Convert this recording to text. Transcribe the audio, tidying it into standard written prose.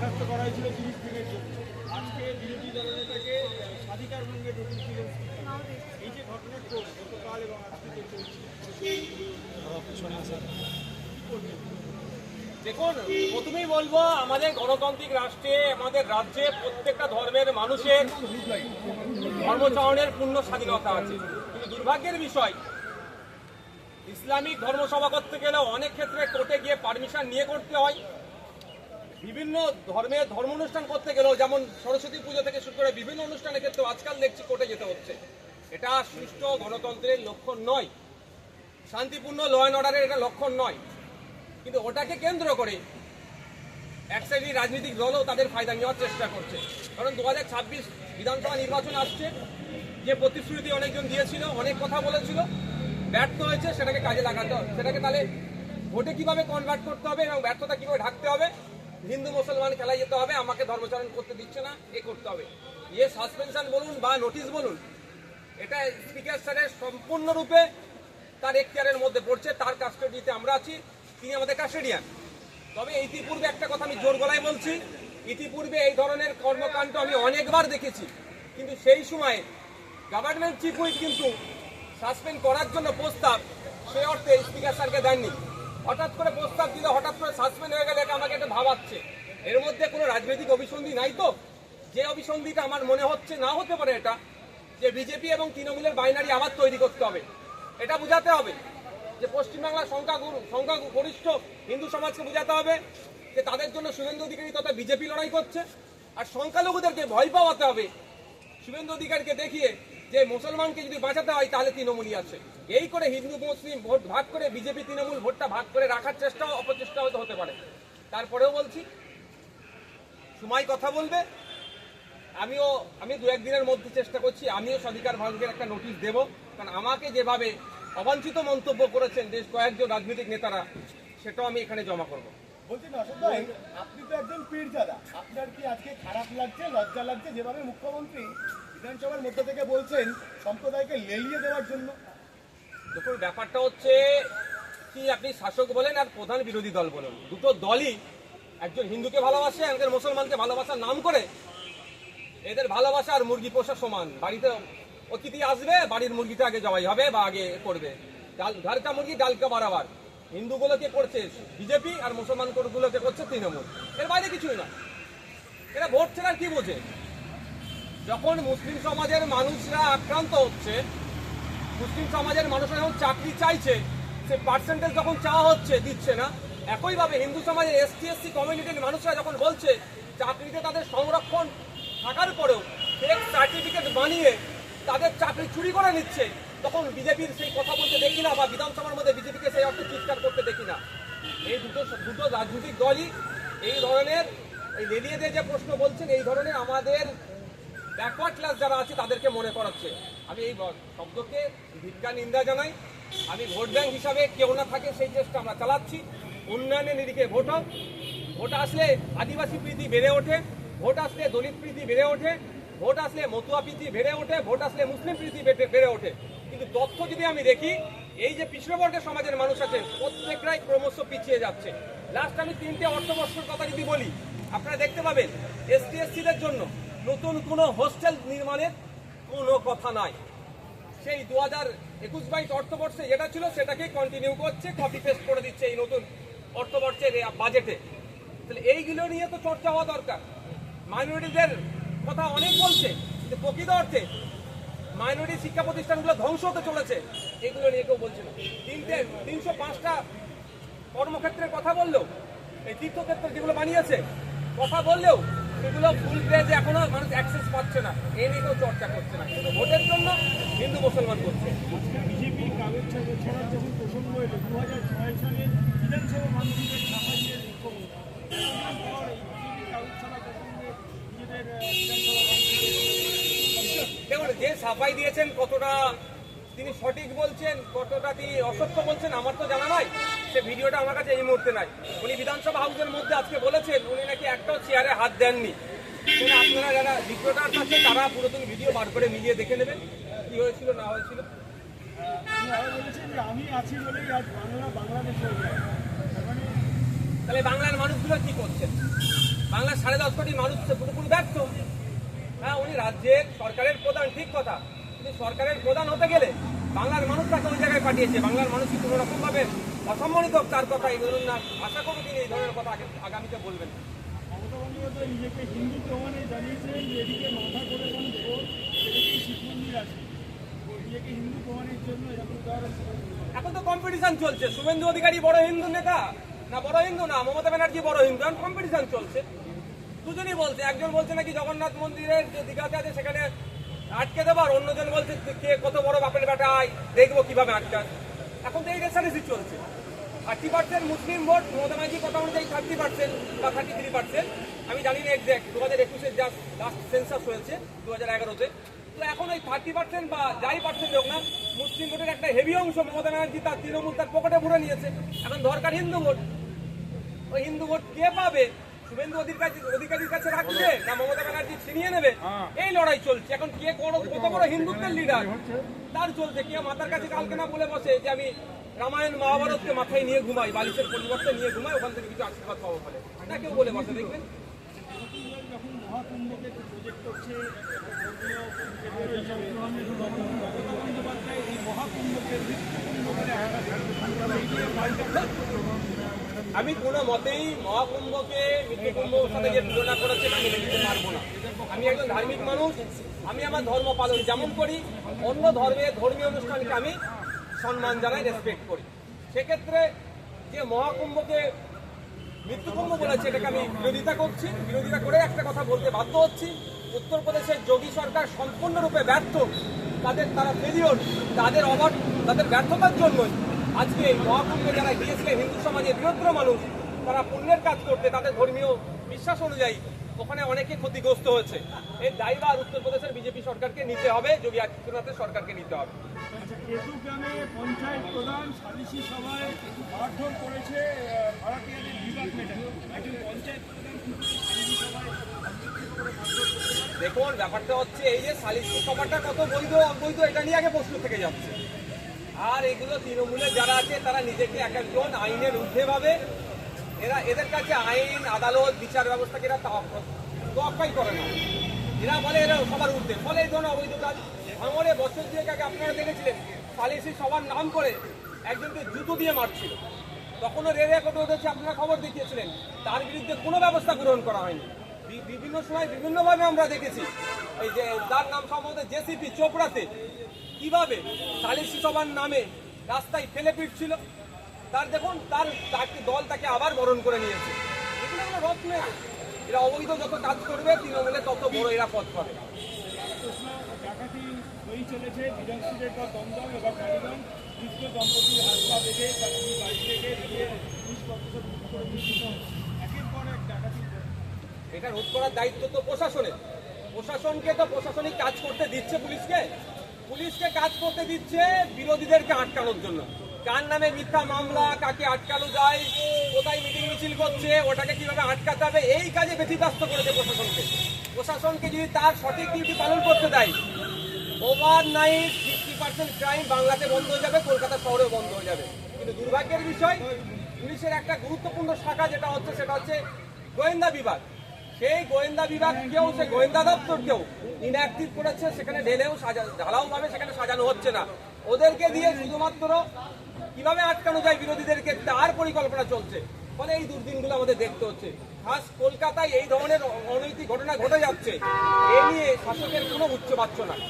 বরখাস্ত করা হয়েছিল 30 দিনের জন্য। আজকে বিরোধী দলনেতাকে স্বাধিকার ভঙ্গের নোটিশ দিলেন। এই যে ঘটনা গতকাল এবং আজকে যে চলছে, দেখুন, প্রথমেই বলবো আমাদের গণতান্ত্রিক রাষ্ট্রে, আমাদের রাজ্যে প্রত্যেকটা ধর্মের মানুষের ধর্মচরণের পূর্ণ স্বাধীনতা আছে। কিন্তু দুর্ভাগ্যের বিষয়, ইসলামিক ধর্মসভা করতে গেলেও অনেক ক্ষেত্রে কোর্টে গিয়ে পারমিশন নিয়ে করতে হয়। বিভিন্ন ধর্মের ধর্ম অনুষ্ঠান করতে গেলেও, যেমন সরস্বতী পুজো থেকে শুরু করে বিভিন্ন অনুষ্ঠানের ক্ষেত্রে আজকাল দেখছি কোর্টে যেতে হচ্ছে। এটা সুষ্ঠু গণতন্ত্রের লক্ষণ নয়, শান্তিপূর্ণ ল অ্যান্ড অর্ডারের এটা লক্ষণ নয়। কিন্তু ওটাকে কেন্দ্র করে এক শ্রেণী রাজনৈতিক দলও তাদের ফায়দা নেওয়ার চেষ্টা করছে। কারণ 2026 বিধানসভা নির্বাচন আসছে, যে প্রতিশ্রুতি অনেকজন দিয়েছিল, অনেক কথা বলেছিল, ব্যর্থ হয়েছে, সেটাকে কাজে লাগাতে হবে। সেটাকে তাহলে ভোটে কিভাবে কনভার্ট করতে হবে এবং ব্যর্থতা কিভাবে ঢাকতে হবে, হিন্দু মুসলমান খেলায় যেতে হবে, আমাকে ধর্মচারণ করতে দিচ্ছে না, এ করতে হবে। ইয়ে সাসপেনশন বলুন বা নোটিশ বলুন, এটা স্পিকার স্যারের সম্পূর্ণরূপে তার এখতিয়ারের মধ্যে পড়ছে। তার কাস্টোডিতে আমরা আছি, তিনি আমাদের কাস্টোডিয়ান। তবে ইতিপূর্বে একটা কথা আমি জোর গলায় বলছি, ইতিপূর্বে এই ধরনের কর্মকাণ্ড আমি অনেকবার দেখেছি, কিন্তু সেই সময় গভর্নমেন্ট চিফ হুইপ কিন্তু সাসপেন্ড করার জন্য প্রস্তাব সে অর্থে স্পিকার স্যারকে দেননি। হঠাৎ করে প্রস্তাব দিলে হঠাৎ করে সাসপেন্ড হয়ে গেলে আমাকে এটা ভাবাচ্ছে। এর মধ্যে কোনো রাজনৈতিক অভিসন্ধি নাই তো? যে অভিসন্ধিটা আমার মনে হচ্ছে, না হতে পারে এটা, যে বিজেপি এবং তৃণমূলের বাইনারি আবার তৈরি করতে হবে। এটা বুঝাতে হবে যে পশ্চিমবাংলার সংখ্যাগরিষ্ঠ হিন্দু সমাজকে বোঝাতে হবে যে তাদের জন্য শুভেন্দু অধিকারী তথা বিজেপি লড়াই করছে, আর সংখ্যালঘুদেরকে ভয় পাওয়াতে হবে শুভেন্দু অধিকারীকে দেখিয়ে যে মুসলমানকে যদি বাঁচাতে হয় তাহলে তৃণমূলই আছে। এই করে হিন্দু মুসলিম ভোট ভাগ করে বিজেপি তৃণমূল ভোটটা ভাগ করে রাখার চেষ্টা অপচেষ্টা হতে পারে। তারপরেও বলছি, সময় কথা বলবে। আমি 2-1 দিনের মধ্যে চেষ্টা করছি, আমিও স্বাধিকার ভঙ্গের একটা নোটিশ দেব। কারণ আমাকে যেভাবে অবাঞ্ছিত মন্তব্য করেছেন বেশ কয়েকজন রাজনৈতিক নেতারা, সেটাও আমি এখানে জমা করব। বলছি অশোক ভাই, আপনি তো একজন পীরজাদা, আপনার কি আজকে খারাপ লাগছে, লজ্জা লাগছে যেভাবে মুখ্যমন্ত্রী বিধানসভার মধ্যে থেকে বলছেন সম্প্রদায়কে লেলিয়ে দেওয়ার জন্য? দেখুন, ব্যাপারটা হচ্ছে কি, আপনি শাসক বলেন আর প্রধান বিরোধী দল বলেন, দুটো দলই একজন হিন্দুকে ভালোবাসে, একজন মুসলমানকে ভালোবাসার নাম করে এদের ভালোবাসা আর মুরগি পোষা সমান। বাড়িতে অতিথি আসবে, বাড়ির মুরগিটা আগে জবাই হবে বা আগে করবে, ঘরকা মুরগি ডালকা বারাবার। হিন্দুগুলোকে করছে বিজেপি আর মুসলমানগুলোকে করছে তৃণমূল, এর বাইরে কিছুই না। এরা ভোট ছাড়া কি বোঝে? যখন মুসলিম সমাজের মানুষরা আক্রান্ত হচ্ছে, মুসলিম সমাজের মানুষরা যখন চাকরি চাইছে, সে পার্সেন্টেজ যখন চাওয়া হচ্ছে দিচ্ছে না, একইভাবে হিন্দু সমাজের ST/SC কমিউনিটির মানুষরা যখন বলছে চাকরিতে তাদের সংরক্ষণ থাকার পরেও ফেক সার্টিফিকেট বানিয়ে তাদের চাকরি চুরি করে নিচ্ছে, তখন বিজেপির সেই কথা বলতে দেখি না, বা বিধানসভার মধ্যে বিজেপিকে সেই অর্থে চিৎকার করতে দেখি না। এই দুটো রাজনৈতিক দলই এই ধরনের এই লেলিয়ে দিয়ে যে প্রশ্ন বলছেন, এই ধরনের আমাদের ব্যাকওয়ার্ড ক্লাস যারা আছে তাদেরকে মনে করাচ্ছে। আমি এই শব্দকে ধিক্কার নিন্দা জানাই। আমি ভোট ব্যাংক হিসাবে কেউ না থাকে সেই চেষ্টা আমরা চালাচ্ছি। উন্নয়নের নিরিখে ভোট হোক, ভোট আসলে আদিবাসী প্রীতি বেড়ে ওঠে, ভোট আসলে দলিত প্রীতি বেড়ে ওঠে, ভোট আসলে মতুয়া প্রীতি বেড়ে ওঠে, ভোট আসলে মুসলিম প্রীতি বেড়ে ওঠে। কিন্তু তথ্য যদি আমি দেখি, এই যে পিছড়বর্গের সমাজের মানুষ আছে প্রত্যেকটাই ক্রমশ পিছিয়ে যাচ্ছে। লাস্ট আমি 3টে অর্থবর্ষের কথা যদি বলি, আপনারা দেখতে পাবেন ST/SCদের জন্য নতুন কোনো হোস্টেল নির্মাণের কোনো কথা নাই। সেই 2021-22 অর্থবর্ষে যেটা ছিল সেটাকেই কন্টিনিউ করছে, কপি পেস্ট করে দিচ্ছে এই নতুন অর্থবর্ষের বাজেটে। তাহলে এইগুলো নিয়ে তো চর্চা হওয়া দরকার। মাইনরিটিদের কথা অনেক বলছে, কিন্তু প্রকৃত অর্থে মাইনরিটি শিক্ষা প্রতিষ্ঠানগুলো ধ্বংস হতে চলেছে, এগুলো নিয়ে কেউ বলছে না। 305টা কর্মক্ষেত্রের কথা বললেও, এই তীর্থক্ষেত্র যেগুলো বানিয়েছে কথা বললেও, সেগুলো ফুল প্লেজে এখনো মানুষ অ্যাক্সেস পাচ্ছে না, এই নিয়ে কেউ চর্চা করছে না। কিন্তু ভোটের জন্য হিন্দু মুসলমান করছে। বিজেপি কাগজ ছাড়ার যখন প্রসঙ্গ এলো 2006 সালে বিধানসভা মানুষদের ছাপাইয়ের দেখুন, যে সাফাই দিয়েছেন কতটা তিনি সঠিক বলছেন, কতটা তিনি অসত্য বলছেন আমার তো জানা নাই। সে ভিডিওটা আমার কাছে এই মুহূর্তে নাই। উনি বিধানসভা হাউসের মধ্যে আজকে বলেছেন উনি নাকি একটাও চেয়ারে হাত দেননি। সেটা আপনারা যারা রিপোর্টার আছে তারা পুরোপুরি ভিডিও বার করে মিলিয়ে দেখে নেবেন কি হয়েছিল না হয়েছিল। আমি আছি বলেই আজ বাংলাদেশ হয়ে যায়। তাহলে বাংলার মানুষগুলো কি করছেন? বাংলার 10.5 কোটি মানুষ পুরোপুরি ব্যর্থ। হ্যাঁ, উনি রাজ্যের সরকারের প্রধান, ঠিক কথা, কিন্তু সরকারের প্রধান হতে গেলে বাংলার মানুষ তাকে ওই জায়গায় পাঠিয়েছে। বাংলার মানুষ কি কোনো রকম ভাবে অসম্মানিত হোক তার কথা এই ধরুন না। আশা করব তিনি এই ধরনের কথা আগামীতে বলবেন। মমতা বন্দ্যোপাধ্যায় নিজেকে হিন্দু প্রমাণে জানিয়েছেন যে এদিকে মাথা করে কোনো ভোট সেদিকেই শিব মন্দির আছে, নিজেকে হিন্দু প্রমাণের জন্য এরকম উদাহরণ দিলেন। এখন তো কম্পিটিশন চলছে, শুভেন্দু অধিকারী বড় হিন্দু নেতা না বড় হিন্দু, না মমতা ব্যানার্জি বড় হিন্দু, এখন কম্পিটিশন চলছে। দুজনই বলছে, একজন বলছে নাকি জগন্নাথ মন্দিরের যে দীঘাতে আছে সেখানে আটকে দেবার, অন্যজন বলছে কে কত বড় বাপের বেটা দেখবো কিভাবে আটকান। এখন তো এই রেসারেসি চলছে। 30% মুসলিম ভোট, মমতা ব্যানার্জি কথা অনুযায়ী 30% বা 33%, আমি জানি না এক্সাক্ট, 2021-এর যা লাস্ট সেন্সাস হয়েছে 2011-তে। তো এখন ওই 30% বা যাই পার্সেন্ট হোক না, মুসলিম ভোটের একটা হেভি অংশ মমতা ব্যানার্জি তার তৃণমূল তার পকেটে ভরে নিয়েছে। এখন দরকার হিন্দু ভোট। ওই হিন্দু ভোট কে পাবে? শুভেন্দু অধিকারীর কাছে রাখবে না মমতা ব্যানার্জি ছিনিয়ে নেবে? এই লড়াই চলছে। এখন কে কত বড় হিন্দুত্বের লিডার তার চলছে। কে মাতার কাছে কালকে না বলে বসে যে আমি রামায়ণ মহাভারতকে মাথায় নিয়ে ঘুমাই, বালিশের পরিবর্তে নিয়ে ঘুমাই, ওখান থেকে কিছু আশীর্বাদ পাবো বলে, না কেউ বলে বসে দেখবেন। যখন মহাকুম্ভকে প্রজেক্ট করছে বন্দ্যোপাধ্যায় এই মহাকুম্ভকে আমি কোনো মতেই মহাকুম্ভকে মৃত্যুকুম্ভর সাথে যে তুলনা করেছে আমি মেনে নিতে পারবো না। আমি একজন ধার্মিক মানুষ, আমি আমার ধর্ম পালন যেমন করি, অন্য ধর্মীয় অনুষ্ঠানকে আমি সম্মান জানাই, রেসপেক্ট করি। সেক্ষেত্রে যে মহাকুম্ভকে মৃত্যুকুম্ভ বলেছে এটাকে আমি বিরোধিতা করছি। বিরোধিতা করে একটা কথা বলতে বাধ্য হচ্ছি, উত্তরপ্রদেশের যোগী সরকার সম্পূর্ণরূপে ব্যর্থ। তারা ফেলিওর, তাদের ব্যর্থতার জন্যই আজকে মহাকুম্ভে যারা গিয়েছিলেন হিন্দু সমাজের বৃহত্তর মানুষ, তারা পুণ্যের কাজ করতে তাদের ধর্মীয় বিশ্বাস অনুযায়ী ওখানে অনেকে ক্ষতিগ্রস্ত হয়েছে। এর দায়ভার উত্তরপ্রদেশের বিজেপি সরকারকে নিতে হবে, যোগী আদিত্যনাথের সরকারকে নিতে হবে। কেতু গ্রামে পঞ্চায়েত প্রধান সালিশি সভায় মারধর করেছে ভাড়াটিয়াদের বিবাদ মেটাতে। একজন পঞ্চায়েত প্রধান সালিশি সভায় দেখুন, ব্যাপারটা হচ্ছে এই যে সালিসি সভাটা কত বৈধ অবৈধ এটা নিয়ে আগে প্রশ্ন থেকে যাচ্ছে। আর এগুলো তৃণমূলের যারা আছে তারা নিজেকে এক একজন আইনের ঊর্ধ্বে ভাবে। এদের কাছে আইন, আদালত, বিচার ব্যবস্থাকে এরা তোয়াক্কাই করে না। এরা বলে এরা সবার ঊর্ধ্বে, ফলে এই ধরনের অবৈধ কাজ। ভাঙড়ে বছর দুয়েক আগে আপনারা দেখেছিলেন সালিসি সভার নাম করে একজনকে জুতো দিয়ে মারছিল, তখনও রেড়ে কোটো উঠেছে, আপনারা খবর দেখিয়েছিলেন। তার বিরুদ্ধে কোনো ব্যবস্থা গ্রহণ করা হয়নি। বিভিন্ন সময় বিভিন্নভাবে আমরা দেখেছি, এই যে তার নাম সম্ভবত জেসিপি চোপড়াতে কিভাবে সালিসি সভার নামে রাস্তায় ফেলে পিটছিল। তার দেখুন দল তাকে আবার বরণ করে নিয়েছে। এগুলো কোনো রথ নেই। এরা অবৈধ যত কাজ করবে তৃণমূলে তত বড় এরা পথ পাবে। ডাকাতি হয়ে চলেছে বিধানসভার পর দমদম এবার কালীগঞ্জ। কৃষ্ণ দম্পতির হাত পা বেঁধে তার বাড়ি থেকে বেরিয়ে পুলিশ প্রশাসন করে দিচ্ছিল একের পর এক ডাকাতি। এটা রোধ করার দায়িত্ব তো প্রশাসনের। প্রশাসনকে তো প্রশাসনিক কাজ করতে দিচ্ছে, পুলিশকে কাজ করতে দিচ্ছে বিরোধীদেরকে আটকানোর জন্য। কার নামে মিথ্যা মামলা, কাকে আটকানো যায়, কোথায় মিটিং মিছিল করছে, ওটাকে কিভাবে আটকাতে হবে, এই কাজে ব্যতিব্যস্ত করেছে প্রশাসনকে। প্রশাসনকে যদি তার সঠিক ডিউটি পালন করতে দেয়, ওভারনাইট 50% ক্রাইম বাংলাতে বন্ধ হয়ে যাবে, কলকাতা শহরেও বন্ধ হয়ে যাবে। কিন্তু দুর্ভাগ্যের বিষয়, পুলিশের একটা গুরুত্বপূর্ণ শাখা সেটা হচ্ছে গোয়েন্দা বিভাগ। সেই গোয়েন্দা বিভাগকেও, সেই গোয়েন্দা দপ্তরকেও ইনঅ্যাক্টিভ করেছে। সেখানে ঢালাও ভাবে সেখানে সাজানো হচ্ছে না। ওদেরকে দিয়ে শুধুমাত্র কিভাবে আটকানো যায় বিরোধীদেরকে তার পরিকল্পনা চলছে। ফলে এই দুর্দিনগুলো আমাদের দেখতে হচ্ছে। খাস কলকাতায় এই ধরনের অনৈতিক ঘটনা ঘটে যাচ্ছে, এ নিয়ে শাসকের কোনো উচ্চবাচ্য নাই।